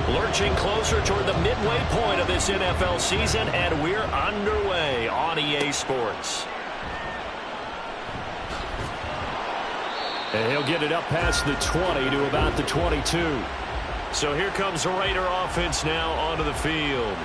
Lurching closer toward the midway point of this NFL season, and we're underway on EA Sports. And he'll get it up past the 20 to about the 22. So here comes the Raider offense now onto the field.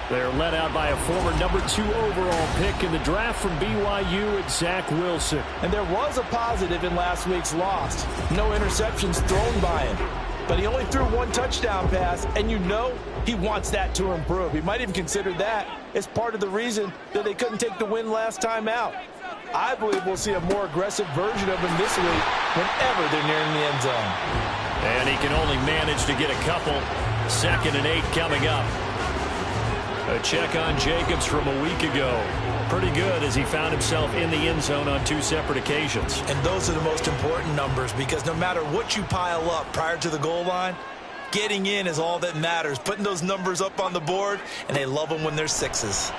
They're led out by a former #2 overall pick in the draft from BYU at Zach Wilson. And there was a positive in last week's loss. No interceptions thrown by him. But he only threw one touchdown pass, and you know he wants that to improve. He might even consider that as part of the reason that they couldn't take the win last time out. I believe we'll see a more aggressive version of him this week whenever they're nearing the end zone. And he can only manage to get a couple. 2nd and 8 coming up. A check on Jacobs from a week ago. Pretty good as he found himself in the end zone on 2 separate occasions. And those are the most important numbers because no matter what you pile up prior to the goal line, getting in is all that matters. Putting those numbers up on the board, and they love them when they're 6s.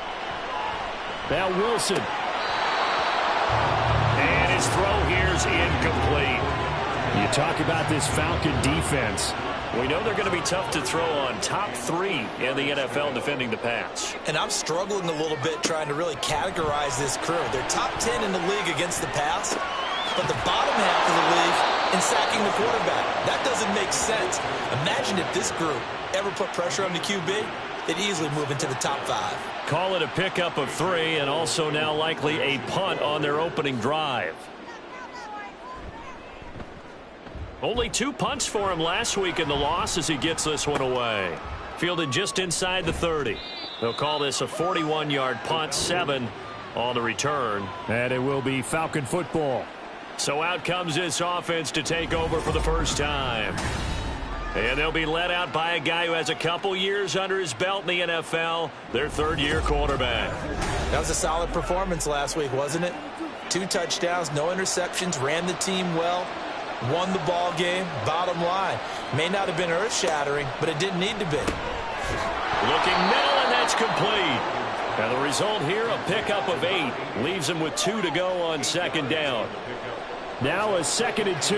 Now Wilson. And his throw here is incomplete. You talk about this Falcon defense. We know they're going to be tough to throw on. Top 3 in the NFL defending the pass. And I'm struggling a little bit trying to really categorize this crew. They're top 10 in the league against the pass, but the bottom half of the league in sacking the quarterback. That doesn't make sense. Imagine if this group ever put pressure on the QB, they'd easily move into the top 5. Call it a pickup of 3 and also now likely a punt on their opening drive. Only 2 punts for him last week in the loss as he gets this one away. Fielded just inside the 30. They'll call this a 41-yard punt, 7 on the return. And it will be Falcon football. So out comes this offense to take over for the first time. And they'll be led out by a guy who has a couple years under his belt in the NFL, their 3rd-year quarterback. That was a solid performance last week, wasn't it? 2 touchdowns, no interceptions, ran the team well. Won the ball game. Bottom line, may not have been earth-shattering, but it didn't need to be. Looking middle, and that's complete. And the result here, a pickup of 8. Leaves him with 2 to go on 2nd down. Now a 2nd and 2.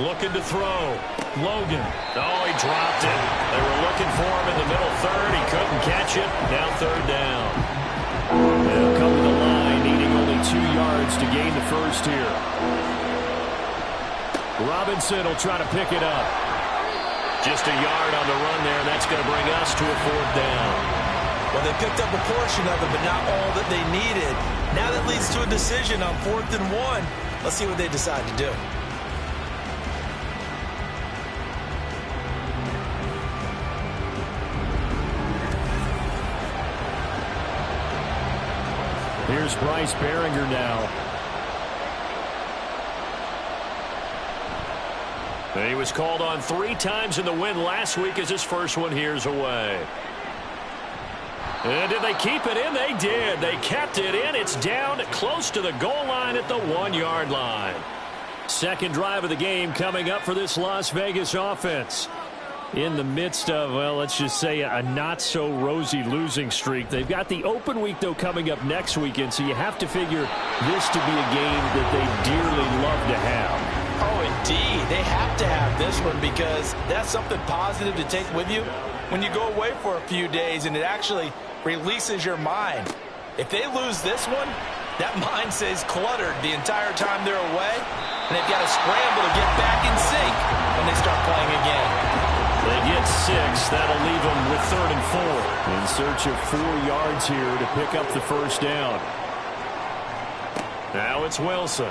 Looking to throw. Logan. Oh, he dropped it. They were looking for him in the middle 3rd. He couldn't catch it. Now 3rd down. They'll come to the line, needing only 2 yards to gain the first here. Robinson will try to pick it up. Just a yard on the run there. That's going to bring us to a 4th down. Well, they picked up a portion of it, but not all that they needed. Now that leads to a decision on 4th and 1. Let's see what they decide to do. Here's Bryce Behringer now. He was called on 3 times in the win last week as his first one here's away. And did they keep it in? They did. They kept it in. It's down close to the goal line at the 1-yard line. 2nd drive of the game coming up for this Las Vegas offense. In the midst of, well, let's just say a not-so-rosy losing streak. They've got the open week, though, coming up next weekend, so you have to figure this to be a game that they dearly love to have. Oh, indeed. They have to have this one because that's something positive to take with you when you go away for a few days, and it actually releases your mind. If they lose this one, that mind stays cluttered the entire time they're away, and they've got to scramble to get back in sync when they start playing again. They get 6. That'll leave them with 3rd and 4. In search of 4 yards here to pick up the first down. Now it's Wilson.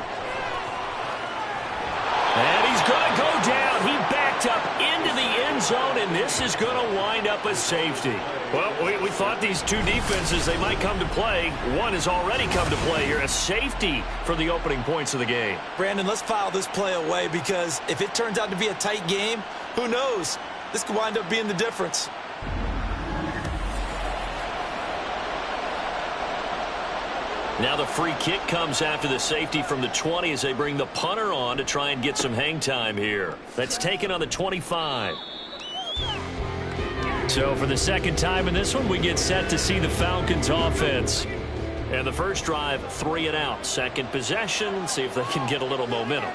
And he's going to go down. He backed up into the end zone, and this is going to wind up a safety. Well, we thought these 2 defenses, they might come to play. One has already come to play here. A safety for the opening points of the game. Brandon, let's file this play away because if it turns out to be a tight game, who knows? This could wind up being the difference. Now the free kick comes after the safety from the 20 as they bring the punter on to try and get some hang time here. That's taken on the 25. So for the 2nd time in this one, we get set to see the Falcons offense. And the first drive, 3 and out. Second possession, see if they can get a little momentum.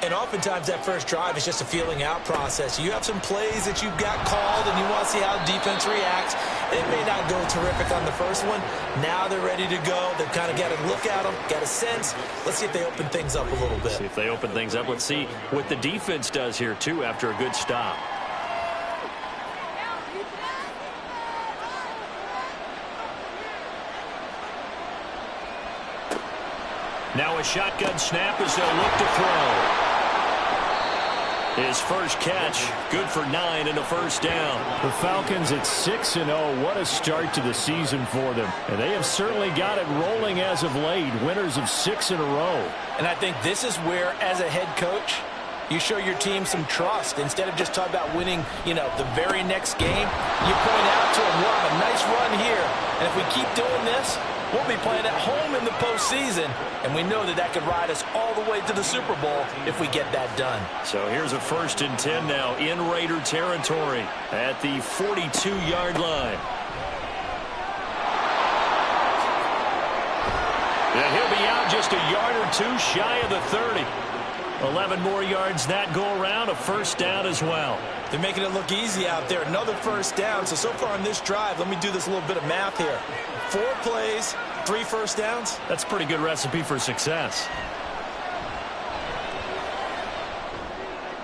And oftentimes that first drive is just a feeling out process. You have some plays that you've got called and you want to see how the defense reacts. It may not go terrific on the first one. Now they're ready to go. They've kind of got to look at them, got a sense. Let's see if they open things up a little bit. See if they open things up. Let's see what the defense does here, too, after a good stop. Now a shotgun snap as they'll look to throw. His first catch, good for 9 and a first down. The Falcons at 6-0. What a start to the season for them. And they have certainly got it rolling as of late. Winners of 6 in a row. And I think this is where, as a head coach, you show your team some trust. Instead of just talking about winning, the very next game, you point out to them, we'll have a nice run here. And if we keep doing this, we'll be playing at home in the postseason, and we know that could ride us all the way to the Super Bowl if we get that done. So here's a 1st and 10 now in Raider territory at the 42-yard line. And he'll be out just a yard or 2 shy of the 30. 11 more yards that go around, a first down as well. They're making it look easy out there. Another first down. So far on this drive, let me do this little bit of math here. 4 plays, 3 first downs. That's a pretty good recipe for success.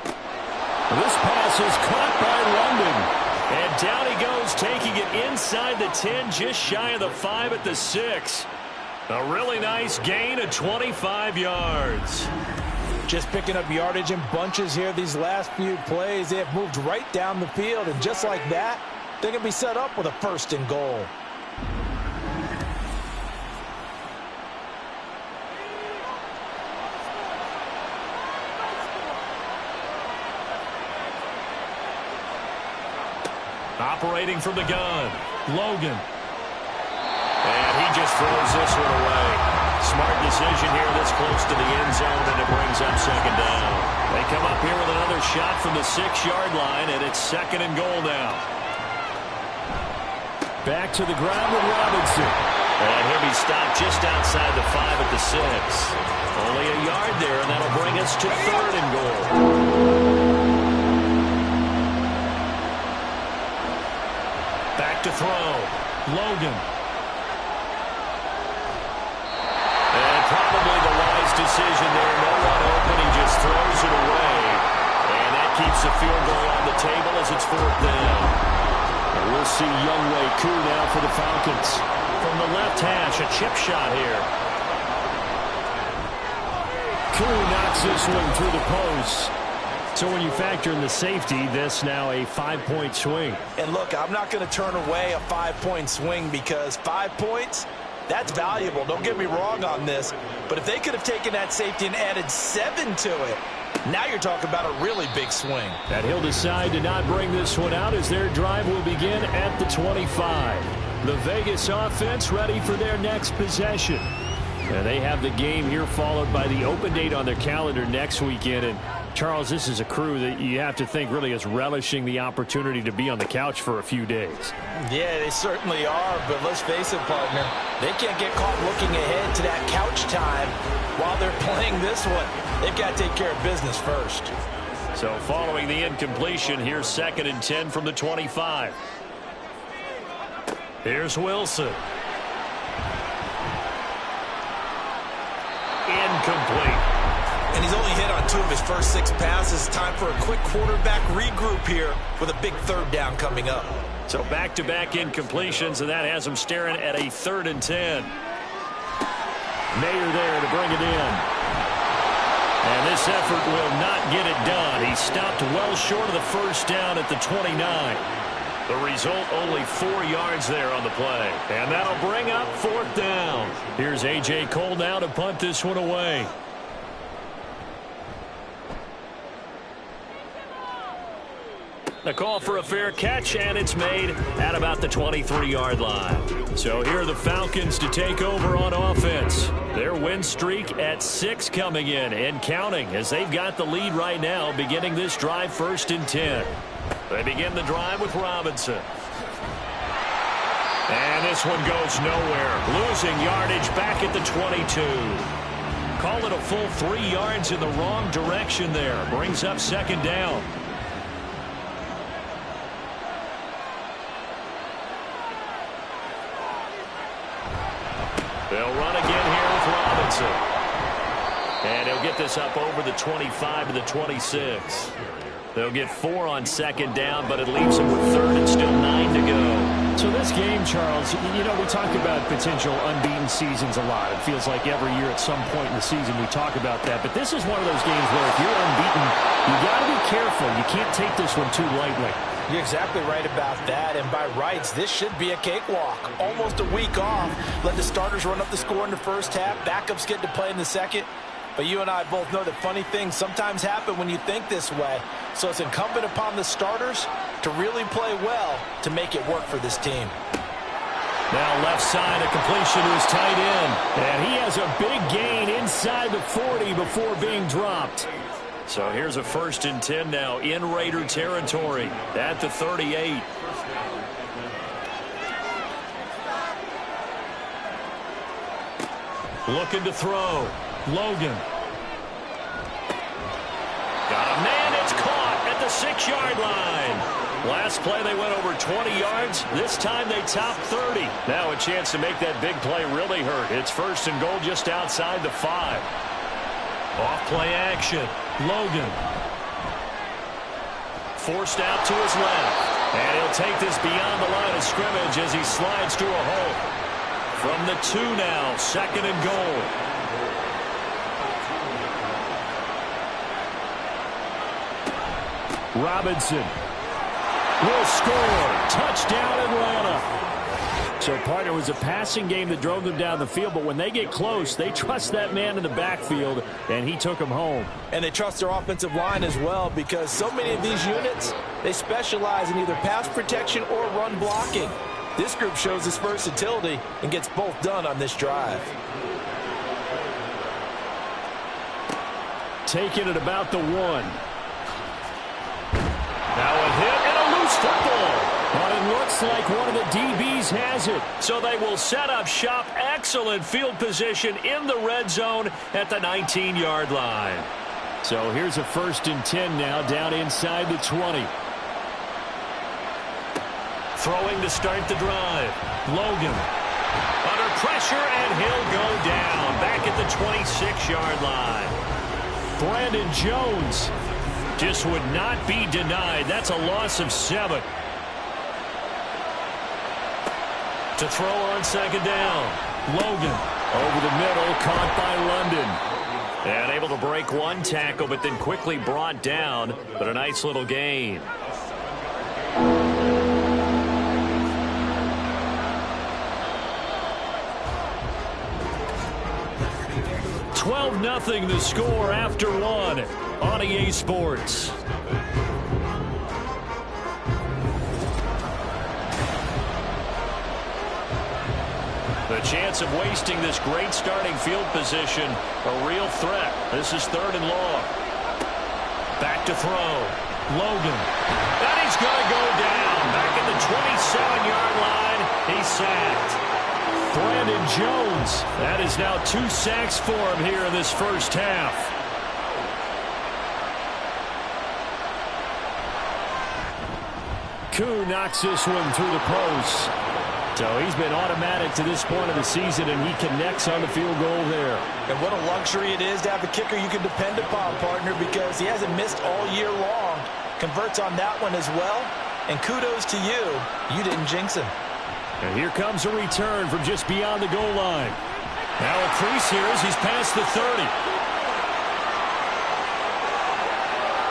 This pass is caught by London. And down he goes, taking it inside the 10, just shy of the 5 at the 6. A really nice gain of 25 yards. Just picking up yardage in bunches here these last few plays. They have moved right down the field, and just like that, they can be set up with a 1st and goal. Operating from the gun, Logan. And he just throws this one away. Smart decision here this close to the end zone, and it brings up 2nd down. They come up here with another shot from the 6-yard line, and it's 2nd and goal now. Back to the ground with Robinson. And he'll be stopped just outside the 5 at the 6. Only a yard there, and that'll bring us to 3rd and goal. Back to throw. Logan. Probably the wise decision there. No one open. He just throws it away. And that keeps the field goal on the table as it's 4th down. And we'll see Younghoe Koo now for the Falcons. From the left hash, a chip shot here. Koo knocks this one through the post. So when you factor in the safety, this now a 5-point swing. And look, I'm not going to turn away a 5-point swing because 5 points, that's valuable. Don't get me wrong on this. But if they could have taken that safety and added 7 to it, now you're talking about a really big swing. And he'll decide to not bring this one out as their drive will begin at the 25. The Vegas offense ready for their next possession. And they have the game here followed by the open date on their calendar next weekend. And Charles, this is a crew that you have to think really is relishing the opportunity to be on the couch for a few days. Yeah, they certainly are, but let's face it, partner, they can't get caught looking ahead to that couch time while they're playing this one. They've got to take care of business first. So following the incompletion, here's 2nd and 10 from the 25. Here's Wilson. Incomplete. And he's only hit on 2 of his first 6 passes. Time for a quick quarterback regroup here with a big 3rd down coming up. So back-to-back incompletions, and that has him staring at a 3rd and 10. Mayer there to bring it in. And this effort will not get it done. He stopped well short of the first down at the 29. The result, only 4 yards there on the play. And that'll bring up 4th down. Here's A.J. Cole now to punt this one away. The call for a fair catch, and it's made at about the 23-yard line. So here are the Falcons to take over on offense. Their win streak at 6 coming in and counting as they've got the lead right now beginning this drive 1st and 10. They begin the drive with Robinson. And this one goes nowhere. Losing yardage back at the 22. Call it a full 3 yards in the wrong direction there. Brings up second down. They'll run again here with Robinson. And he'll get this up over the 25 to the 26. They'll get 4 on second down, but it leaves them with third and still 9 to go. So this game, Charles, you know, we talk about potential unbeaten seasons a lot. It feels like every year at some point in the season we talk about that. But this is one of those games where if you're unbeaten, you got to be careful. You can't take this one too lightly. You're exactly right about that, and by rights, this should be a cakewalk. Almost a week off. Let the starters run up the score in the first half. Backups get to play in the second. But you and I both know that funny things sometimes happen when you think this way. So it's incumbent upon the starters to really play well to make it work for this team. Now left side, a completion to his tight end. And he has a big gain inside the 40 before being dropped. So here's a 1st and 10 now in Raider territory at the 38. Looking to throw. Logan. Got a man. It's caught at the 6-yard line. Last play they went over 20 yards. This time they topped 30. Now a chance to make that big play really hurt. It's 1st and goal just outside the 5. Off play action. Logan. Forced out to his left. And he'll take this beyond the line of scrimmage as he slides to a hole. From the 2 now, 2nd and goal. Robinson will score. Touchdown, Atlanta. So, partner, it was a passing game that drove them down the field, but when they get close, they trust that man in the backfield, and he took them home. And they trust their offensive line as well, because so many of these units, they specialize in either pass protection or run blocking. This group shows its versatility and gets both done on this drive. Taking it about the 1. Now a hit and a loose football. But it looks like one of the DBs has it. So they will set up shop. Excellent field position in the red zone at the 19-yard line. So here's a 1st and 10 now down inside the 20. Throwing to start the drive. Logan. Under pressure, and he'll go down. Back at the 26-yard line. Brandon Jones just would not be denied. That's a loss of 7. To throw on 2nd down. Logan. Over the middle, caught by London. And able to break one tackle, but then quickly brought down. But a nice little gain. $12-0 the score after 1 on EA Sports. The chance of wasting this great starting field position, a real threat. This is 3rd and long. Back to throw. Logan. And he's going to go down. Back at the 27-yard line. He's sacked. Brandon Jones. That is now 2 sacks for him here in this first half. Koo knocks this one through the post. So he's been automatic to this point of the season, and he connects on the field goal there. And what a luxury it is to have a kicker you can depend upon, partner, because he hasn't missed all year long. Converts on that one as well. And kudos to you. You didn't jinx him. And here comes a return from just beyond the goal line. Now a crease here as he's past the 30.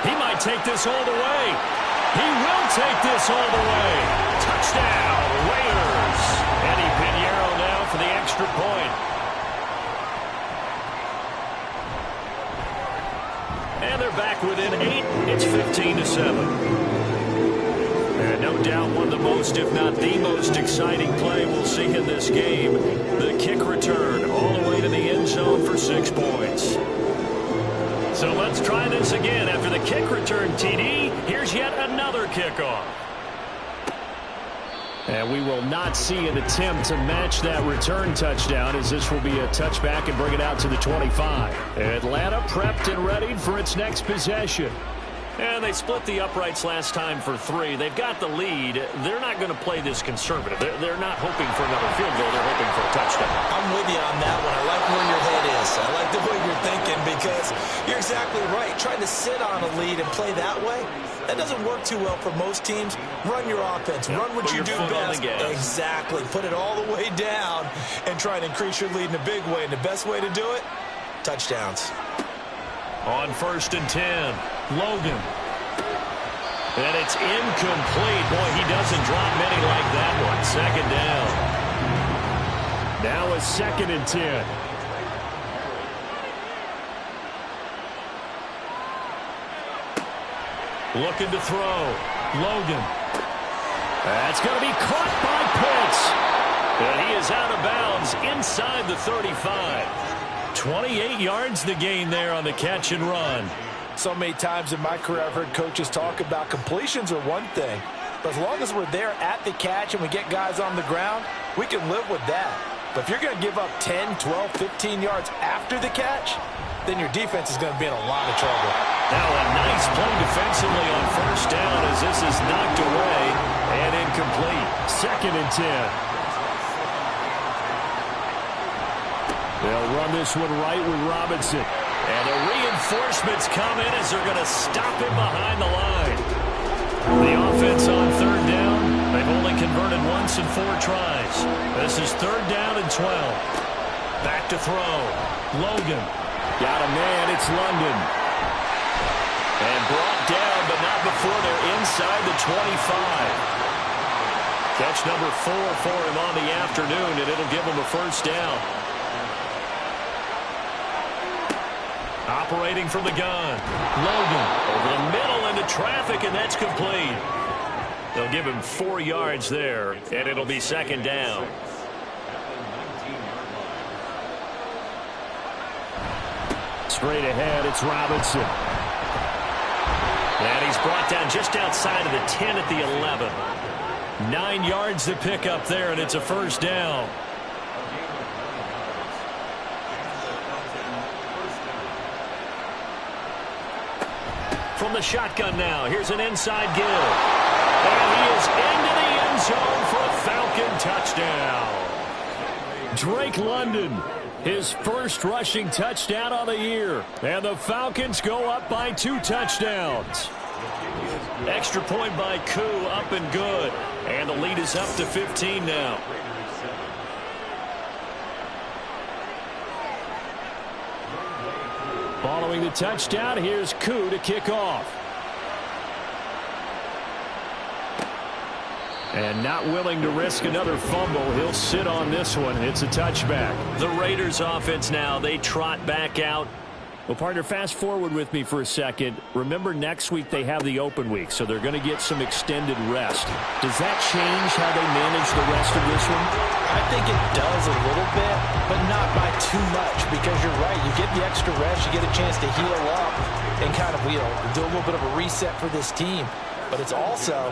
He might take this all the way. He will take this all the way. Touchdown, Raiders. Eddie Pinheiro now for the extra point. And they're back within 8. It's 15-7. And no doubt one of the most, if not the most exciting play we'll see in this game. The kick return all the way to the end zone for 6 points. So let's try this again. After the kick return, TD, here's yet another kickoff. And we will not see an attempt to match that return touchdown, as this will be a touchback and bring it out to the 25. Atlanta prepped and ready for its next possession. And they split the uprights last time for 3. They've got the lead. They're not going to play this conservative. They're not hoping for another field goal. They're hoping for a touchdown. I'm with you on that one. I like where your head is. I like the way you're thinking because you're exactly right. Trying to sit on a lead and play that way, that doesn't work too well for most teams. Run your offense. Run what you do best. Exactly. Put it all the way down and try and increase your lead in a big way. And the best way to do it, touchdowns. On 1st and 10, Logan. And it's incomplete. Boy, he doesn't drop many like that one. 2nd down. Now a 2nd and 10. Looking to throw. Logan. That's going to be caught by Pitts. And he is out of bounds inside the 35. 28 yards the gain there on the catch and run. So many times in my career I've heard coaches talk about completions are one thing, but as long as we're there at the catch and we get guys on the ground, we can live with that. But if you're going to give up 10, 12, 15 yards after the catch, then your defense is going to be in a lot of trouble. Now a nice play defensively on 1st down as this is knocked away and incomplete. 2nd and 10. They'll run this one right with Robinson. And the reinforcements come in as they're going to stop him behind the line. The offense on 3rd down. They've only converted once in 4 tries. This is 3rd down and 12. Back to throw. Logan. Got a man. It's London. And brought down, but not before they're inside the 25. Catch number 4 for him on the afternoon, and it'll give him a 1st down. Operating from the gun. Logan over the middle into traffic, and that's complete. They'll give him 4 yards there, and it'll be 2nd down. Straight ahead, it's Robinson. And he's brought down just outside of the 10 at the 11. 9 yards to pick up there, and it's a 1st down. From the shotgun now, here's an inside give. And he is into the end zone for a Falcon touchdown. Drake London, his first rushing touchdown of the year. And the Falcons go up by 2 touchdowns. Extra point by Koo, up and good. And the lead is up to 15 now. Following the touchdown, here's Koo to kick off. And not willing to risk another fumble, he'll sit on this one. It's a touchback. The Raiders offense now, they trot back out. Well, partner, fast forward with me for a second. Remember, next week they have the open week, so they're going to get some extended rest. Does that change how they manage the rest of this one? I think it does a little bit, but not by too much, because you're right. You get the extra rest, you get a chance to heal up and kind of, do a little bit of a reset for this team. But it's also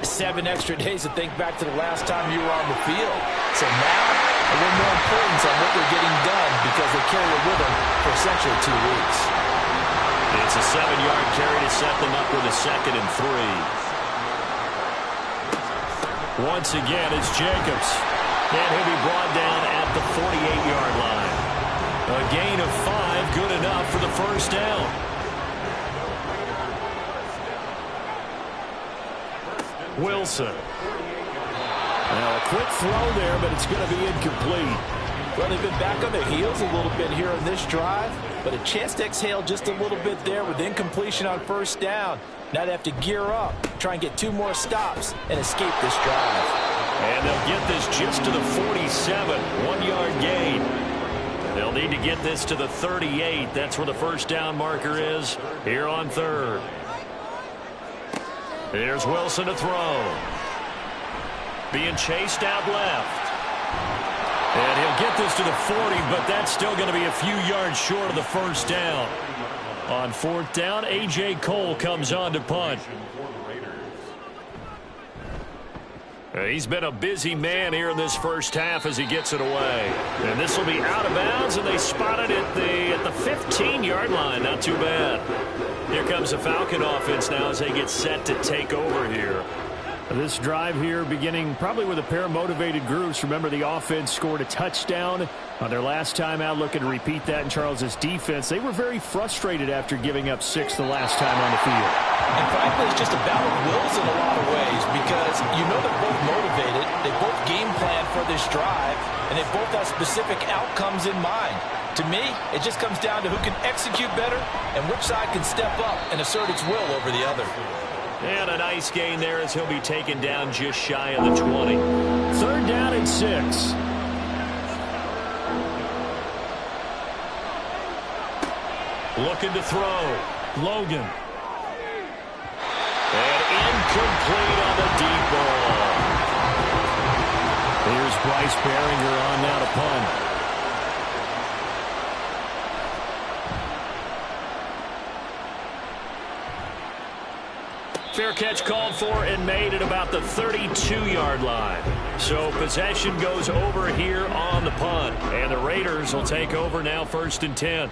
7 extra days to think back to the last time you were on the field. So now, a little more importance on what they're getting done because they carry it with them for essentially 2 weeks. It's a 7-yard carry to set them up with a 2nd and 3. Once again, it's Jacobs. And he'll be brought down at the 48-yard line. A gain of 5, good enough for the 1st down. Wilson. Now a quick throw there, but it's going to be incomplete. Well, they've been back on their heels a little bit here on this drive, but a chance to exhale just a little bit there with incompletion on 1st down. Now they have to gear up, try and get 2 more stops, and escape this drive. And they'll get this just to the 47, 1-yard gain. They'll need to get this to the 38. That's where the 1st down marker is here on 3rd. Here's Wilson to throw. Being chased out left. And he'll get this to the 40, but that's still going to be a few yards short of the 1st down. On 4th down, A.J. Cole comes on to punt. He's been a busy man here in this first half as he gets it away. And this will be out of bounds, and they spot it at the 15-yard line. Not too bad. Here comes the Falcon offense now as they get set to take over here. This drive here beginning probably with a pair of motivated groups. Remember, the offense scored a touchdown on their last time out, looking to repeat that in Charles's defense. They were very frustrated after giving up 6 the last time on the field. And frankly, it's just a battle of wills in a lot of ways because you know they're both motivated. They both game plan for this drive, and they both have specific outcomes in mind. To me, it just comes down to who can execute better and which side can step up and assert its will over the other. And a nice gain there as he'll be taken down just shy of the 20. 3rd down and 6. Looking to throw. Logan. And incomplete on the deep ball. Here's Bryce Behringer on now to punt. Fair catch called for and made at about the 32-yard line. So possession goes over here on the punt. And the Raiders will take over now 1st and 10.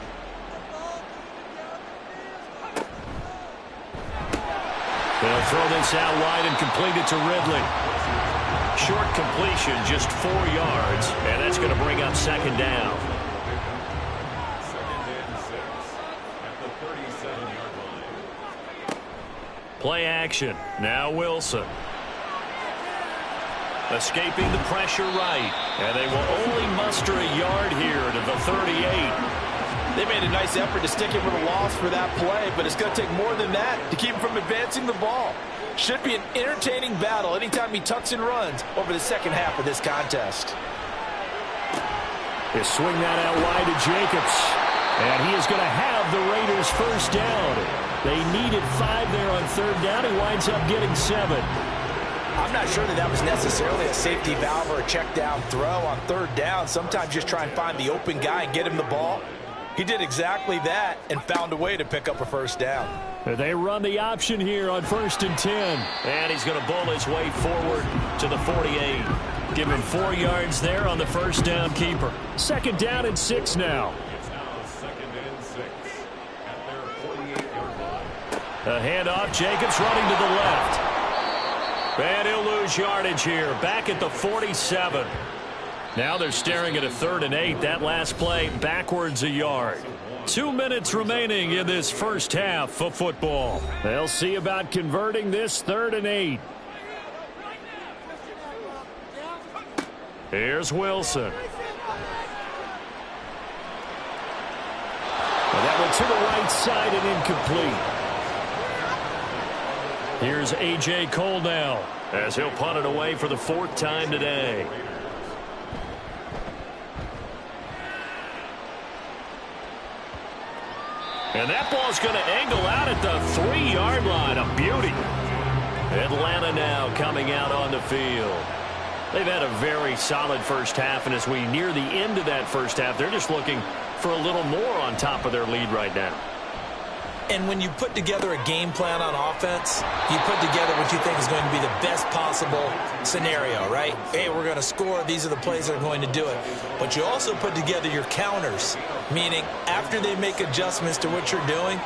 They'll throw this out wide and complete it to Ridley. Short completion, just 4 yards. And that's going to bring up 2nd down. Play action. Now Wilson. Escaping the pressure right. And they will only muster a yard here to the 38. They made a nice effort to stick him with a loss for that play, but it's going to take more than that to keep him from advancing the ball. Should be an entertaining battle anytime he tucks and runs over the second half of this contest. They swing that out wide to Jacobs. And he is going to have the Raiders 1st down. They needed 5 there on 3rd down. He winds up getting 7. I'm not sure that was necessarily a safety valve or a check down throw on 3rd down. Sometimes just try and find the open guy and get him the ball. He did exactly that and found a way to pick up a 1st down. They run the option here on 1st and 10. And he's going to bull his way forward to the 48. Give him 4 yards there on the 1st down keeper. 2nd down and 6 now. A handoff, Jacobs running to the left. And he'll lose yardage here, back at the 47. Now they're staring at a 3rd and 8. That last play backwards a yard. 2 minutes remaining in this first half of football. They'll see about converting this 3rd and 8. Here's Wilson. And that one to the right side and incomplete. Here's A.J. Cole now as he'll punt it away for the 4th time today. And that ball's going to angle out at the 3-yard line. A beauty. Atlanta now coming out on the field. They've had a very solid first half, and as we near the end of that first half, they're just looking for a little more on top of their lead right now. And when you put together a game plan on offense, you put together what you think is going to be the best possible scenario, right? Hey, we're going to score. These are the plays that are going to do it. But you also put together your counters, meaning after they make adjustments to what you're doing,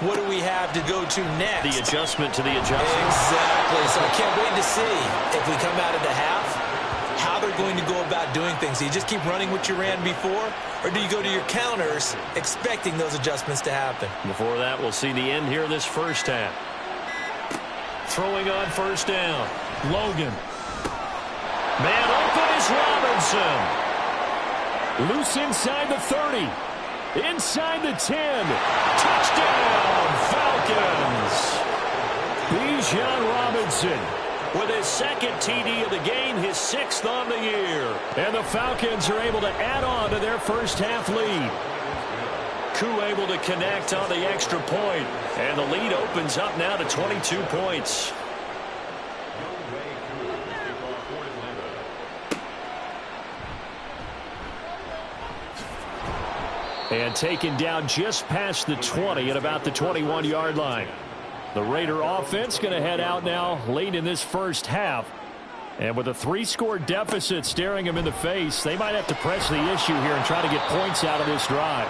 what do we have to go to next? The adjustment to the adjustment. Exactly. So I can't wait to see if we come out of the half, how they're going to go about doing things. Do you just keep running what you ran before, or do you go to your counters expecting those adjustments to happen? Before that, we'll see the end here of this first half. Throwing on 1st down. Logan. Man open is Robinson. Loose inside the 30. Inside the 10. Touchdown, Falcons. Bijan Robinson with his 2nd TD of the game, his 6th on the year. And the Falcons are able to add on to their first half lead. Koo able to connect on the extra point. And the lead opens up now to 22 points. And taken down just past the 20 at about the 21-yard line. The Raider offense going to head out now late in this first half. And with a 3-score deficit staring them in the face, they might have to press the issue here and try to get points out of this drive.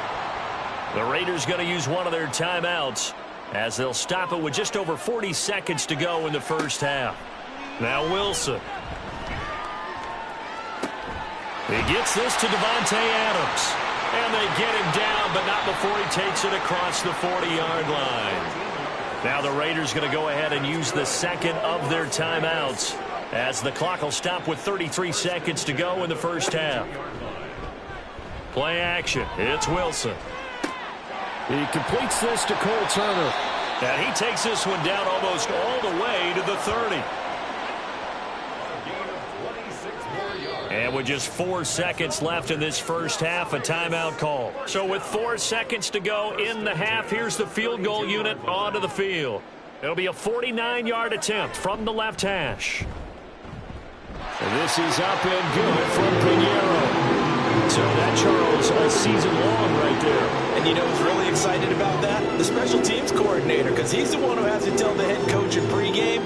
The Raiders going to use one of their timeouts as they'll stop it with just over 40 seconds to go in the first half. Now Wilson. He gets this to Devontae Adams. And they get him down, but not before he takes it across the 40-yard line. Now the Raiders going to go ahead and use the second of their timeouts as the clock will stop with 33 seconds to go in the first half. Play action. It's Wilson. He completes this to Cole Turner. And he takes this one down almost all the way to the 30. And with just 4 seconds left in this first half, a timeout call. So with 4 seconds to go in the half, here's the field goal unit onto the field. It'll be a 49-yard attempt from the left hash. And this is up and good from Pinheiro. So that, Charles, a season long right there. And you know who's really excited about that? The special teams coordinator, because he's the one who has to tell the head coach in pregame,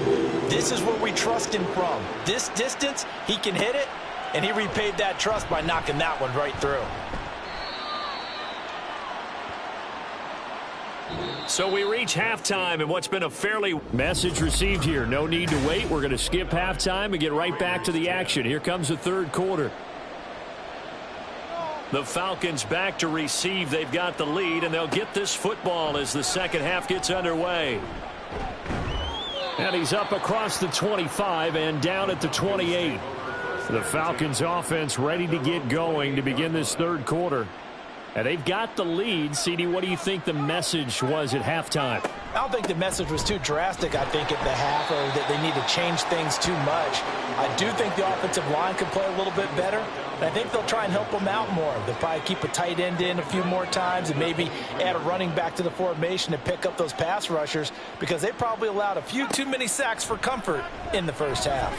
this is where we trust him from. This distance, he can hit it. And he repaid that trust by knocking that one right through. So we reach halftime in what's been a fairly... Message received here. No need to wait. We're going to skip halftime and get right back to the action. Here comes the third quarter. The Falcons back to receive. They've got the lead, and they'll get this football as the second half gets underway. And he's up across the 25 and down at the 28. The Falcons offense ready to get going to begin this third quarter. And they've got the lead. CD, what do you think the message was at halftime? I don't think the message was too drastic, I think, at the half, or that they need to change things too much. I do think the offensive line could play a little bit better. And I think they'll try and help them out more. They'll probably keep a tight end in a few more times and maybe add a running back to the formation to pick up those pass rushers, because they probably allowed a few too many sacks for comfort in the first half.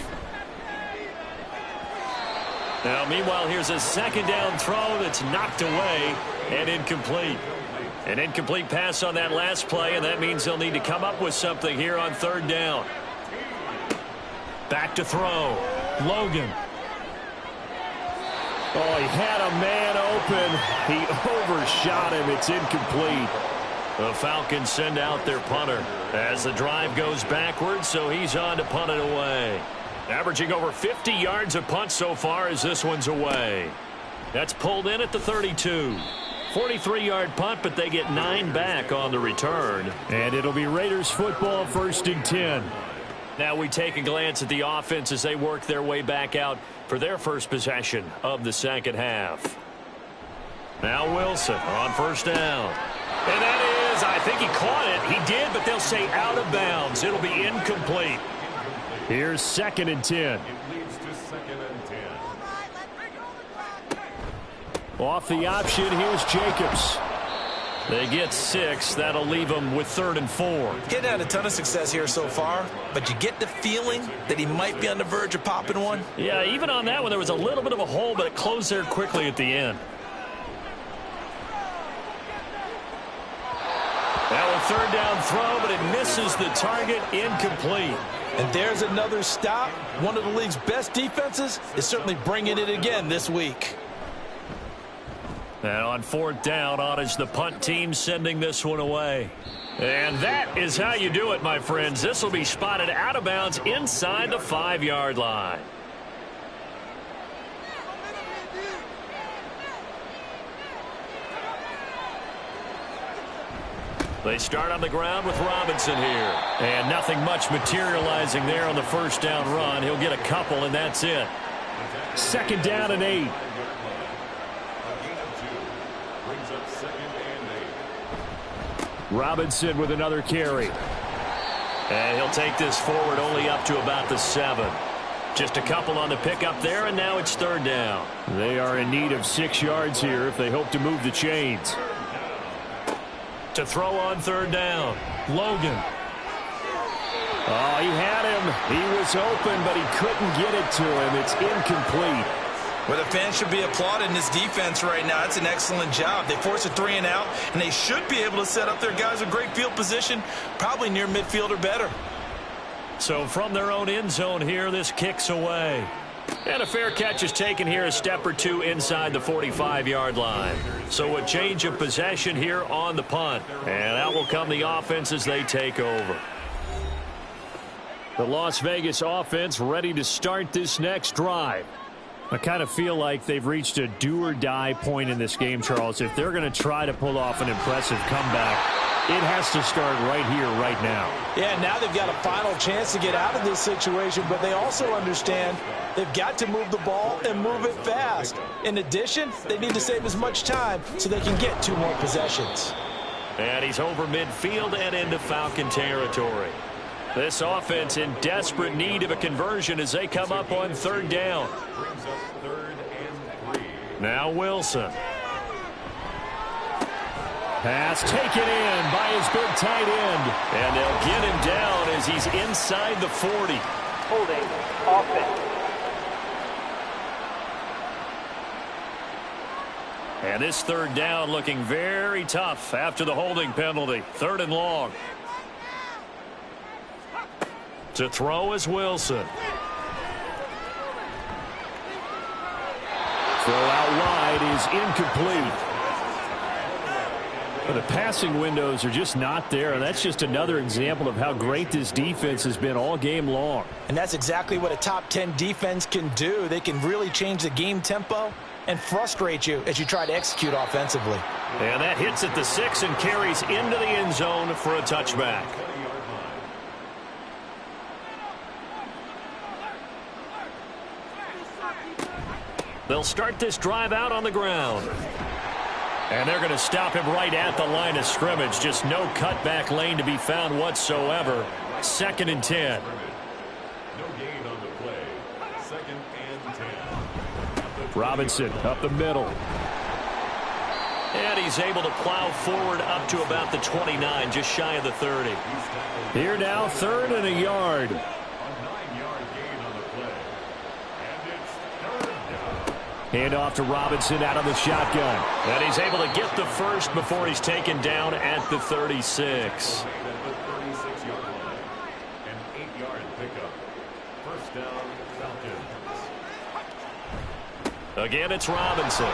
Now, meanwhile, here's a second down throw that's knocked away and incomplete. An incomplete pass on that last play, and that means they'll need to come up with something here on third down. Back to throw. Logan. Oh, he had a man open. He overshot him. It's incomplete. The Falcons send out their punter as the drive goes backwards, so he's on to punt it away. Averaging over 50 yards a punt so far as this one's away. That's pulled in at the 32. 43-yard punt, but they get 9 back on the return. And it'll be Raiders football, 1st and 10. Now we take a glance at the offense as they work their way back out for their first possession of the second half. Now Wilson on first down. And that is, I think he caught it. He did, but they'll say out of bounds. It'll be incomplete. Here's 2nd and 10. Off the option, here's Jacobs. They get 6. That'll leave them with 3rd and 4. Getting had a ton of success here so far, but you get the feeling that he might be on the verge of popping one. Yeah, even on that one, there was a little bit of a hole, but it closed there quickly at the end. Now a third down throw, but it misses the target, incomplete. And there's another stop. One of the league's best defenses is certainly bringing it again this week. And on 4th down, on is the punt team sending this one away. And that is how you do it, my friends. This will be spotted out of bounds inside the 5-yard line. They start on the ground with Robinson here. And nothing much materializing there on the first down run. He'll get a couple, and that's it. 2nd down and 8. Robinson with another carry. And he'll take this forward only up to about the 7. Just a couple on the pickup there, and now it's 3rd down. They are in need of 6 yards here if they hope to move the chains. To throw on 3rd down, Logan. Oh, he had him. He was open, but he couldn't get it to him. It's incomplete. Well, the fans should be applauding this defense right now. That's an excellent job. They force a 3 and out, and they should be able to set up their guys with great field position, probably near midfield or better. So from their own end zone here, this kicks away. And a fair catch is taken here a step or two inside the 45-yard line. So a change of possession here on the punt. And out will come the offense as they take over. The Las Vegas offense ready to start this next drive. I kind of feel like they've reached a do-or-die point in this game, Charles. If they're going to try to pull off an impressive comeback, it has to start right here, right now. Yeah, now they've got a final chance to get out of this situation, but they also understand they've got to move the ball and move it fast. In addition, they need to save as much time so they can get 2 more possessions. And he's over midfield and into Falcon territory. This offense in desperate need of a conversion as they come up on 3rd down. Now Wilson. Pass taken in by his big tight end. And they'll get him down as he's inside the 40. Holding offense. And this 3rd down looking very tough after the holding penalty. 3rd and long. To throw is Wilson. Throw out wide is incomplete. But the passing windows are just not there, and that's just another example of how great this defense has been all game long. And that's exactly what a top 10 defense can do. They can really change the game tempo and frustrate you as you try to execute offensively. And that hits at the 6 and carries into the end zone for a touchback. They'll start this drive out on the ground. And they're going to stop him right at the line of scrimmage. Just no cutback lane to be found whatsoever. 2nd and 10. No gain on the play. 2nd and 10. Robinson up the middle. And he's able to plow forward up to about the 29, just shy of the 30. Here now, 3rd and a yard. Hand off to Robinson out of the shotgun. And he's able to get the first before he's taken down at the 36. Again, it's Robinson.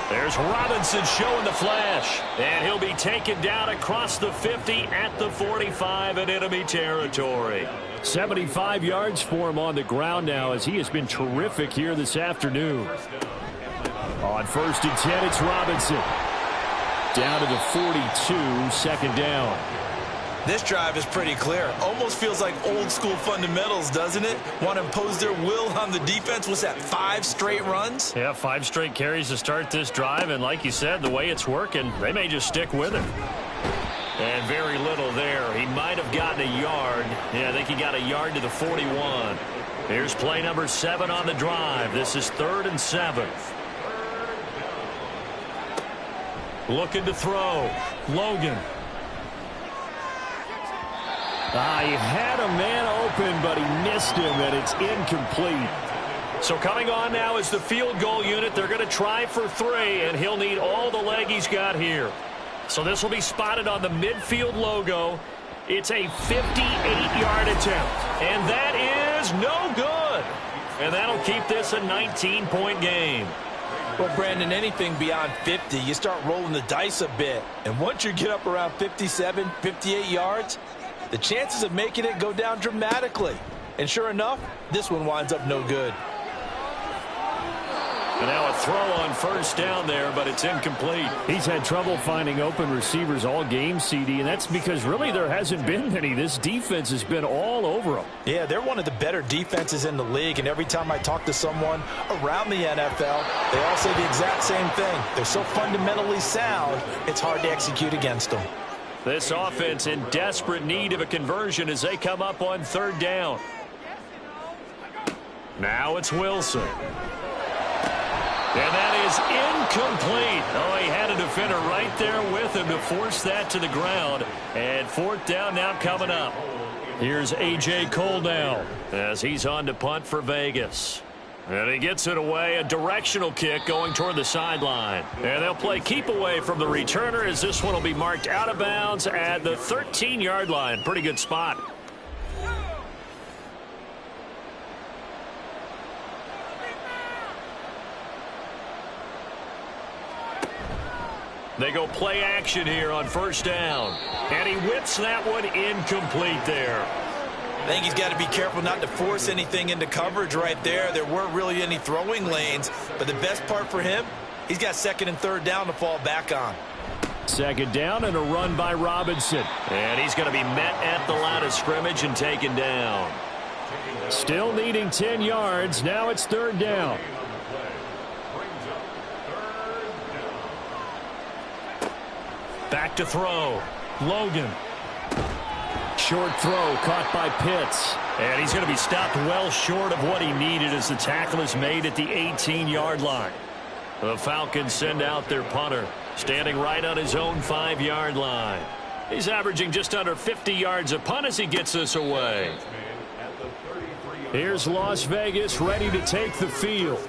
There's Robinson showing the flash. And he'll be taken down across the 50 at the 45 in enemy territory. 75 yards for him on the ground now as he has been terrific here this afternoon. On 1st and 10, it's Robinson. Down to the 42, 2nd down. This drive is pretty clear. Almost feels like old school fundamentals, doesn't it? Want to impose their will on the defense. What's that, 5 straight runs? Yeah, 5 straight carries to start this drive. And like you said, the way it's working, they may just stick with it. And very little there. He might have gotten a yard. Yeah, I think he got a yard to the 41. Here's play number 7 on the drive. This is 3rd and 7. Looking to throw. Logan. He had a man open, but he missed him, and it's incomplete. So coming on now is the field goal unit. They're going to try for 3, and he'll need all the leg he's got here. So this will be spotted on the midfield logo. It's a 58-yard attempt. And that is no good. And that'll keep this a 19-point game. Well, Brandon, anything beyond 50, you start rolling the dice a bit. And once you get up around 57, 58 yards, the chances of making it go down dramatically. And sure enough, this one winds up no good. And now a throw on 1st down there, but it's incomplete. He's had trouble finding open receivers all game, CD, and that's because really there hasn't been many. This defense has been all over them. Yeah, they're one of the better defenses in the league, and every time I talk to someone around the NFL, they all say the exact same thing. They're so fundamentally sound, it's hard to execute against them. This offense in desperate need of a conversion as they come up on 3rd down. Now it's Wilson. And that is incomplete. Oh, he had a defender right there with him to force that to the ground. And 4th down now coming up. Here's A.J. Cole now as he's on to punt for Vegas. And he gets it away, a directional kick going toward the sideline. And they'll play keep away from the returner as this one will be marked out of bounds at the 13-yard line. Pretty good spot. They go play action here on first down. And he whips that one incomplete there. I think he's got to be careful not to force anything into coverage right there. There weren't really any throwing lanes, but the best part for him, he's got second and third down to fall back on. Second down and a run by Robinson. And he's going to be met at the line of scrimmage and taken down. Still needing 10 yards. Now it's third down. Back to throw. Logan. Short throw caught by Pitts. And he's going to be stopped well short of what he needed as the tackle is made at the 18-yard line. The Falcons send out their punter, standing right on his own 5-yard line. He's averaging just under 50 yards a punt as he gets this away. Here's Las Vegas ready to take the field.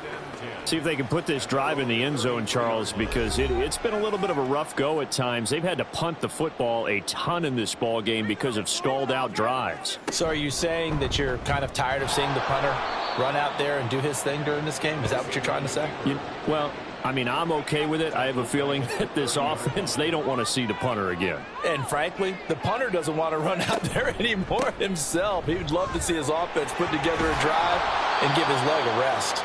See if they can put this drive in the end zone, Charles, because it's been a little bit of a rough go at times. They've had to punt the football a ton in this ball game because of stalled out drives. So are you saying that you're kind of tired of seeing the punter run out there and do his thing during this game? Is that what you're trying to say? Well, I mean, I'm okay with it. I have a feeling that this offense, they don't want to see the punter again. And frankly, the punter doesn't want to run out there anymore himself. He would love to see his offense put together a drive and give his leg a rest.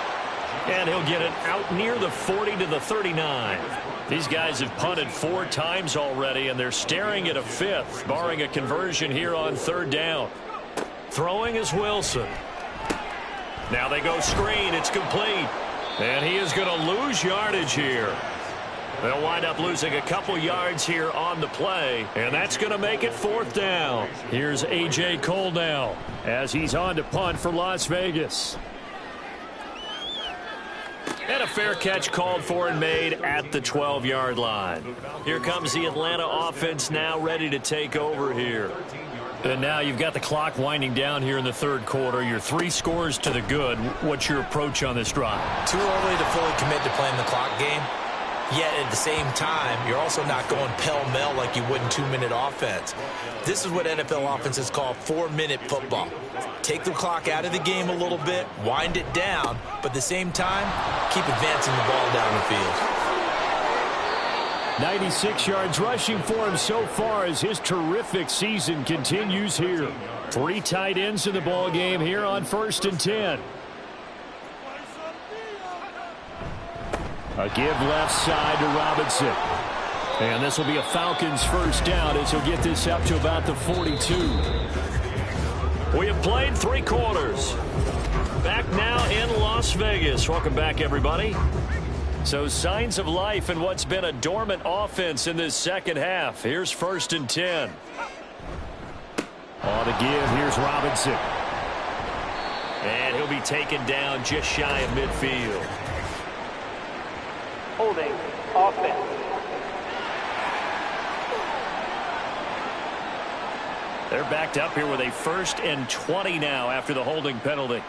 And he'll get it out near the 40 to the 39. These guys have punted 4 times already, and they're staring at a 5th, barring a conversion here on third down. Throwing is Wilson. Now they go screen. It's complete. And he is going to lose yardage here. They'll wind up losing a couple yards here on the play, and that's going to make it fourth down. Here's A.J. Cole now as he's on to punt for Las Vegas. And a fair catch called for and made at the 12-yard line. Here comes the Atlanta offense now ready to take over here. And now you've got the clock winding down here in the third quarter. You're 3 scores to the good. What's your approach on this drive? Too early to fully commit to playing the clock game. Yet at the same time, you're also not going pell-mell like you would in 2-minute offense. This is what NFL offenses call 4-minute football. Take the clock out of the game a little bit, wind it down, but at the same time, keep advancing the ball down the field. 96 yards rushing for him so far as his terrific season continues here. 3 tight ends in the ball game here on 1st and 10. A give left side to Robinson. And this will be a Falcons first down as he'll get this up to about the 42. We have played 3 quarters. Back now in Las Vegas. Welcome back, everybody. So signs of life in what's been a dormant offense in this second half. Here's 1st and 10. On the give, here's Robinson. And he'll be taken down just shy of midfield. Holding offense. They're backed up here with a 1st and 20 now after the holding penalty.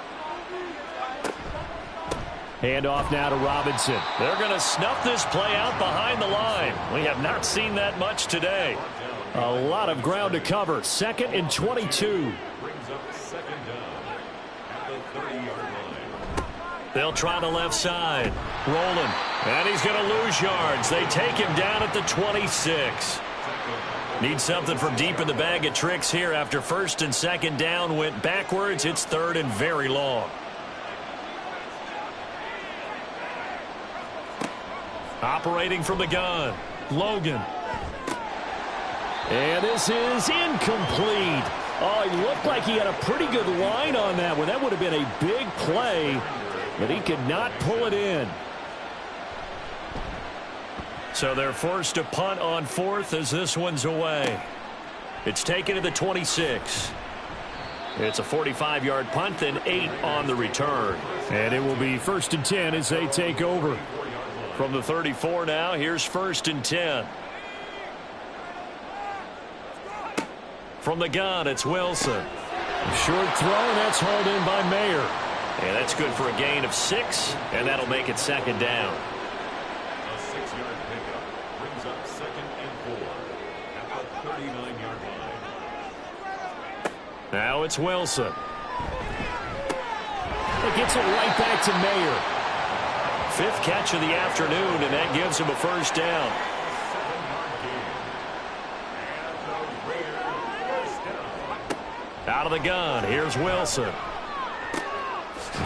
Handoff now to Robinson. They're going to snuff this play out behind the line. We have not seen that much today. A lot of ground to cover. 2nd and 22. They'll try the left side. Rolling. And he's going to lose yards. They take him down at the 26. Need something from deep in the bag of tricks here after 1st and 2nd down went backwards. It's 3rd and very long. Operating from the gun, Logan. And this is incomplete. Oh, he looked like he had a pretty good line on that one. That would have been a big play, but he could not pull it in. So they're forced to punt on 4th as this one's away. It's taken to the 26. It's a 45-yard punt and 8 on the return. And it will be 1st and 10 as they take over. From the 34 now, here's 1st and 10. From the gun, it's Wilson. Short throw, and that's hauled in by Mayer. And that's good for a gain of 6, and that'll make it second down. A 6-yard pickup brings up 2nd and 4 at the 39-yard line. Now it's Wilson. It gets it right back to Mayer. 5th catch of the afternoon, and that gives him a first down. 7-yard gain. And the Raiders first down. Out of the gun, here's Wilson.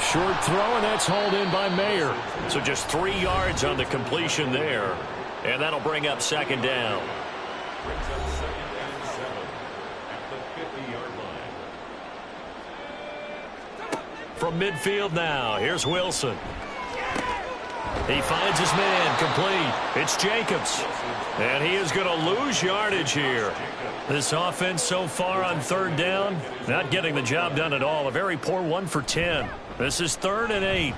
Short throw, and that's hauled in by Mayer. So just 3 yards on the completion there. And that'll bring up second down. Brings up 2nd and 7 at the 50-yard line. From midfield now, here's Wilson. He finds his man, complete. It's Jacobs. And he is going to lose yardage here. This offense so far on 3rd down, not getting the job done at all. A very poor 1 for 10. This is 3rd and 8.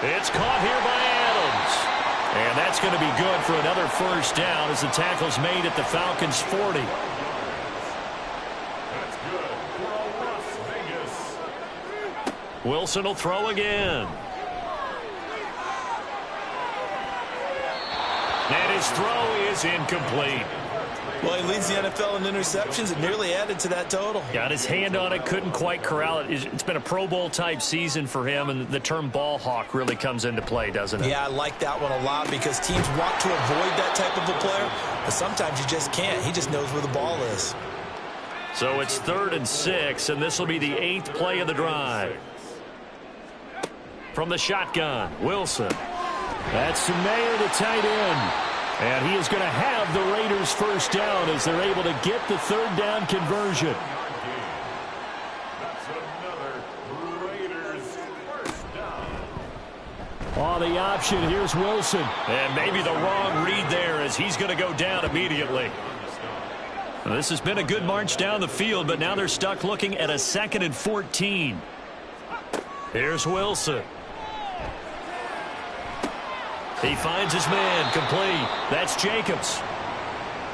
It's caught here by Adams. And that's going to be good for another first down as the tackle's made at the Falcons' 40. That's good for a Las Vegas. Wilson will throw again. And his throw is incomplete. Well, he leads the NFL in interceptions and nearly added to that total. Got his hand on it, couldn't quite corral it. It's been a Pro Bowl-type season for him, and the term ball hawk really comes into play, doesn't it? Yeah, I like that one a lot because teams want to avoid that type of a player, but sometimes you just can't. He just knows where the ball is. So it's 3rd and 6, and this will be the 8th play of the drive. From the shotgun, Wilson. That's to Mayer, the tight end. And he is going to have the Raiders first down as they're able to get the 3rd down conversion. That's another Raiders first down. On the option, here's Wilson. And maybe the wrong read there as he's going to go down immediately. Well, this has been a good march down the field, but now they're stuck looking at a 2nd and 14. Here's Wilson. He finds his man, complete. That's Jacobs.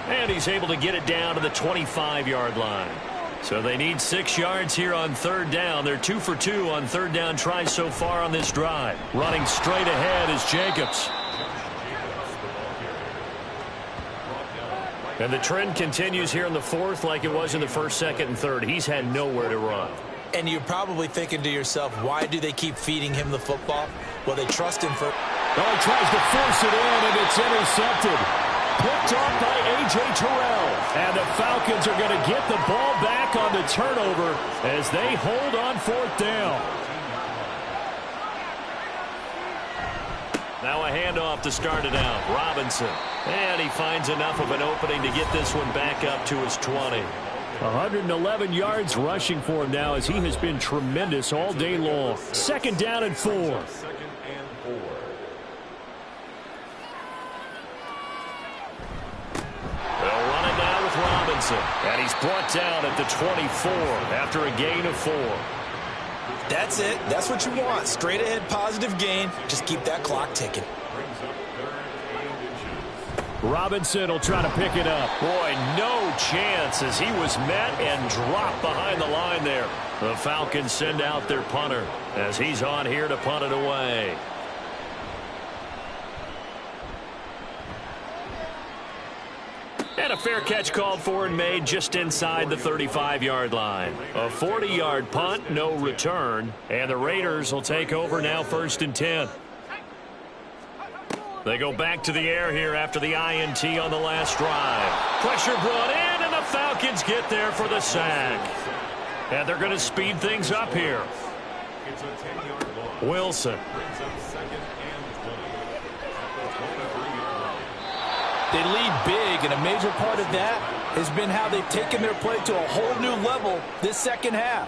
And he's able to get it down to the 25-yard line. So they need 6 yards here on 3rd down. They're 2 for 2 on 3rd down tries so far on this drive. Running straight ahead is Jacobs. And the trend continues here in the 4th like it was in the 1st, 2nd, and 3rd. He's had nowhere to run. And you're probably thinking to yourself, why do they keep feeding him the football? Well, they trust him for... Oh, he tries to force it in, and it's intercepted. Picked off by A.J. Terrell. And the Falcons are going to get the ball back on the turnover as they hold on 4th down. Now a handoff to start it out. Robinson. And he finds enough of an opening to get this one back up to his 20. 111 yards rushing for him now as he has been tremendous all day long. 2nd down and 4. 2nd and 4. They'll run it now with Robinson. And he's brought down at the 24 after a gain of 4. That's it. That's what you want. Straight ahead positive gain. Just keep that clock ticking. Brings up 3rd and inches. Robinson will try to pick it up. Boy, no chance as he was met and dropped behind the line there. The Falcons send out their punter as he's on here to punt it away. And a fair catch called for and made just inside the 35-yard line. A 40-yard punt, no return. And the Raiders will take over now 1st and 10. They go back to the air here after the INT on the last drive. Pressure brought in, and the Falcons get there for the sack. And they're going to speed things up here. It's a 10-yard loss. Wilson. Brings up 2nd and 20 at the 23-yard line. They lead big, and a major part of that has been how they've taken their play to a whole new level this second half.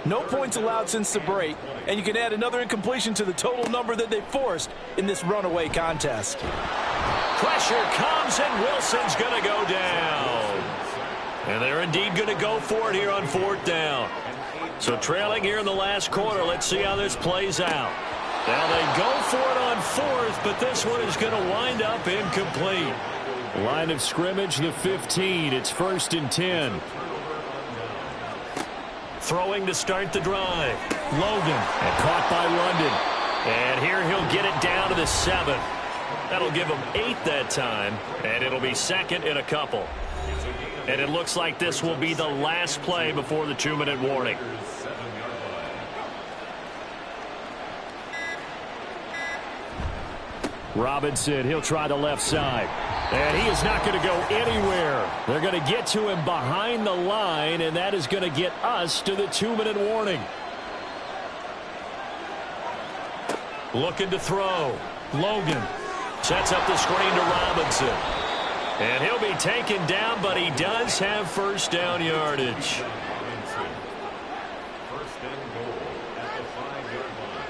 No points allowed since the break, and you can add another incompletion to the total number that they forced in this runaway contest. Pressure comes, and Wilson's going to go down. And they're indeed going to go for it here on 4th down. So trailing here in the last quarter, let's see how this plays out. Now they go for it on 4th, but this one is going to wind up incomplete. Line of scrimmage, the 15. It's 1st and 10. Throwing to start the drive. Logan, and caught by London. And here he'll get it down to the 7. That'll give him 8 that time, and it'll be second in a couple. And it looks like this will be the last play before the 2-minute warning. Robinson, he'll try the left side. And he is not going to go anywhere. They're going to get to him behind the line, and that is going to get us to the 2-minute warning. Looking to throw. Logan sets up the screen to Robinson. And he'll be taken down, but he does have first down yardage. First and goal at the 5-yard line.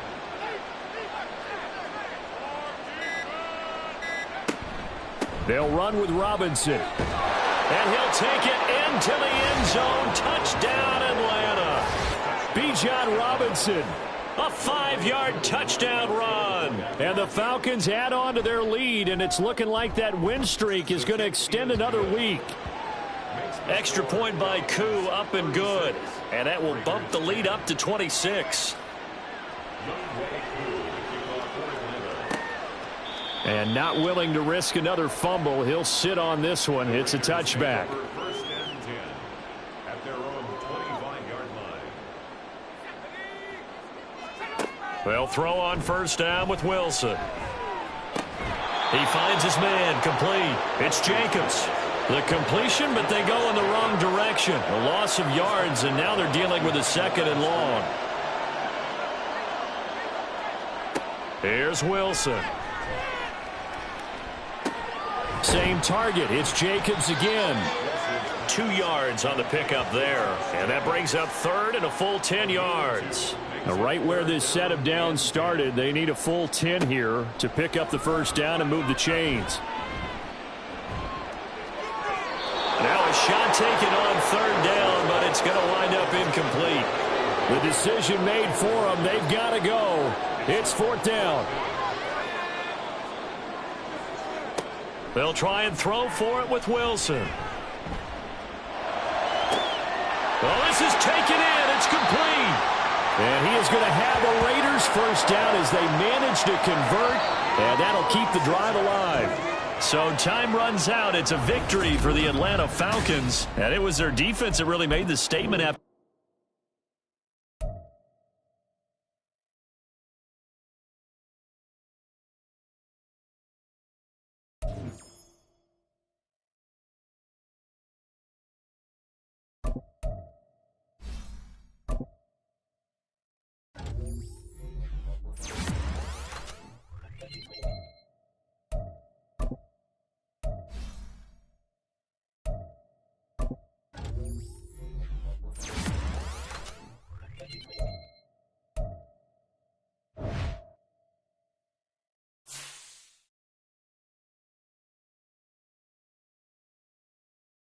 They'll run with Robinson. And he'll take it into the end zone. Touchdown, Atlanta. Bijan Robinson. A 5-yard touchdown run. And the Falcons add on to their lead, and it's looking like that win streak is going to extend another week. Extra point by Koo, up and good. And that will bump the lead up to 26. And not willing to risk another fumble. He'll sit on this one. It's a touchback. First and 10 at their own 25-yard line. They'll throw on first down with Wilson. He finds his man, complete. It's Jacobs. The completion, but they go in the wrong direction. A loss of yards, and now they're dealing with a 2nd and long. Here's Wilson. Same target. It's Jacobs again. 2 yards on the pickup there. And that brings up 3rd and a full 10 yards. Now, right where this set of downs started, they need a full 10 here to pick up the first down and move the chains. Now a shot taken on 3rd down, but it's going to wind up incomplete. The decision made for them. They've got to go. It's 4th down. They'll try and throw for it with Wilson. Well, this is taken in. It's complete. And he is going to have a Raiders first down as they manage to convert. And that'll keep the drive alive. So time runs out. It's a victory for the Atlanta Falcons. And it was their defense that really made the statement after.